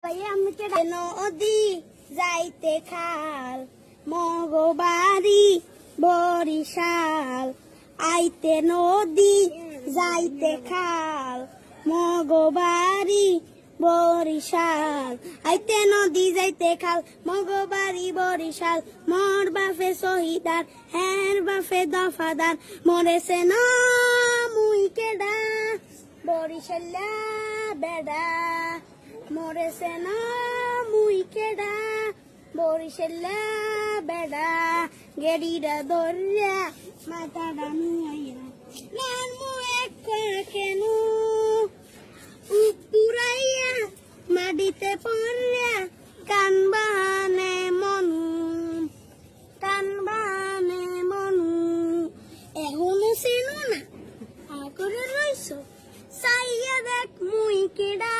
নদী যাইতে খাল মগবাড়ি বরিশাল আইতে নদী যাইতে খাল মগবাড়ি বরিশাল আইতে নদী যাইতে খাল মগবাড়ি বরিশাল মোর বাপে শহীদার হের বাপে দফাদার মরেছে না মুই কেডা বরিশাল্লা বেডা মরেছে না মুই কেডা বরিশাল্লা বেডা গেড়িরা ধরিয়া মাথাটা নুয়াইয়া নান মু এক কেন উপুরাইয়া মাটিতে পড়িয়া কানবানে মনু এখনো চেনো না আগরে রইছ চাইয়া দেখ মুই কেডা